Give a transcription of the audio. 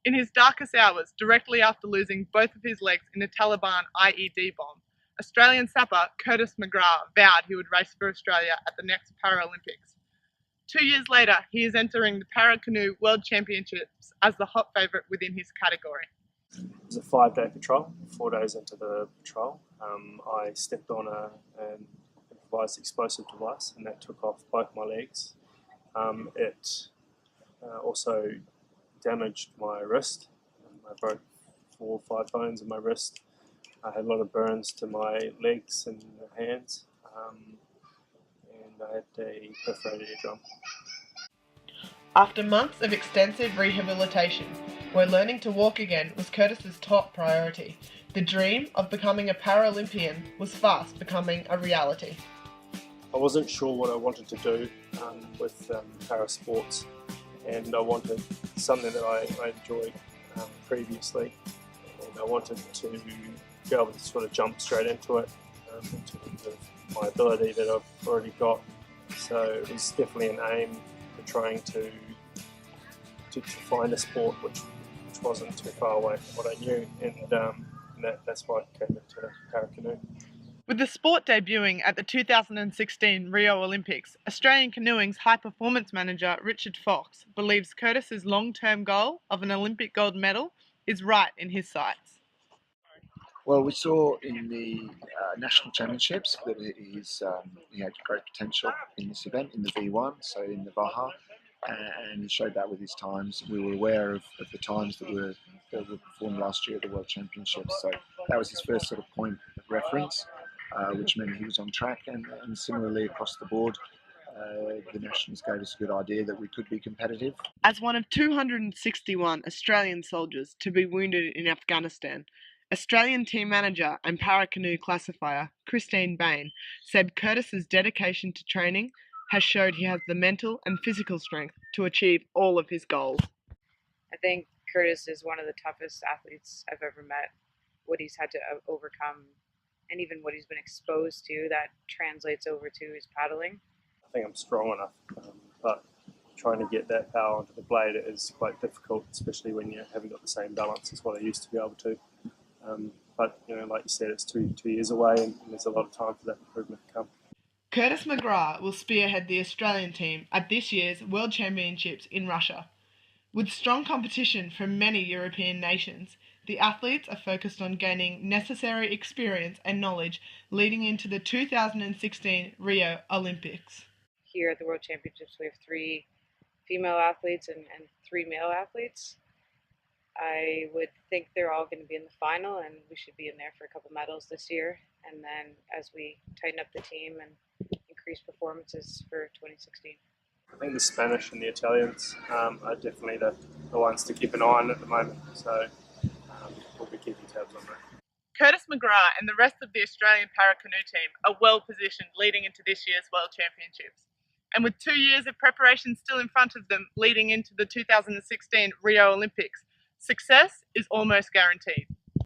In his darkest hours, directly after losing both of his legs in a Taliban IED bomb, Australian sapper Curtis McGrath vowed he would race for Australia at the next Paralympics. 2 years later, he is entering the Para-Canoe World Championships as the hot favourite within his category. It was a 5-day patrol. 4 days into the patrol, I stepped on an improvised explosive device, and that took off both my legs. It also damaged my wrist. I broke 4 or 5 bones in my wrist. I had a lot of burns to my legs and hands, and I had a perforated eardrum. After months of extensive rehabilitation, where learning to walk again was Curtis's top priority, the dream of becoming a Paralympian was fast becoming a reality. I wasn't sure what I wanted to do with para sports, and I wanted something that I enjoyed previously, and I wanted to be able to sort of jump straight into it in terms of my ability that I've already got. So it was definitely an aim for trying to find a sport which wasn't too far away from what I knew, and that's why I came into para-canoe. With the sport debuting at the 2016 Rio Olympics, Australian canoeing's high-performance manager Richard Fox believes Curtis's long-term goal of an Olympic gold medal is right in his sights. Well, we saw in the national championships that he had great potential in this event, in the V1, so in the Baja, and he showed that with his times. We were aware of the times that were performed last year at the World Championships, so that was his first sort of point of reference, which meant he was on track, and similarly across the board, the Nationals gave us a good idea that we could be competitive. As one of 261 Australian soldiers to be wounded in Afghanistan, Australian team manager and para-canoe classifier Christine Bain said Curtis's dedication to training has showed he has the mental and physical strength to achieve all of his goals. I think Curtis is one of the toughest athletes I've ever met. What he's had to overcome, and even what he's been exposed to, that translates over to his paddling. I think I'm strong enough, but trying to get that power onto the blade is quite difficult, especially when you haven't got the same balance as what I used to be able to. But like you said, it's two years away, and there's a lot of time for that improvement to come. Curtis McGrath will spearhead the Australian team at this year's World Championships in Russia. With strong competition from many European nations, the athletes are focused on gaining necessary experience and knowledge leading into the 2016 Rio Olympics. Here at the World Championships, we have 3 female athletes and 3 male athletes. I would think they're all going to be in the final, and we should be in there for a couple medals this year. And then as we tighten up the team and increase performances for 2016. I think the Spanish and the Italians are definitely the ones to keep an eye on at the moment, so we'll be keeping tabs on that. Curtis McGrath and the rest of the Australian para-canoe team are well positioned leading into this year's World Championships. And with 2 years of preparation still in front of them leading into the 2016 Rio Olympics, success is almost guaranteed.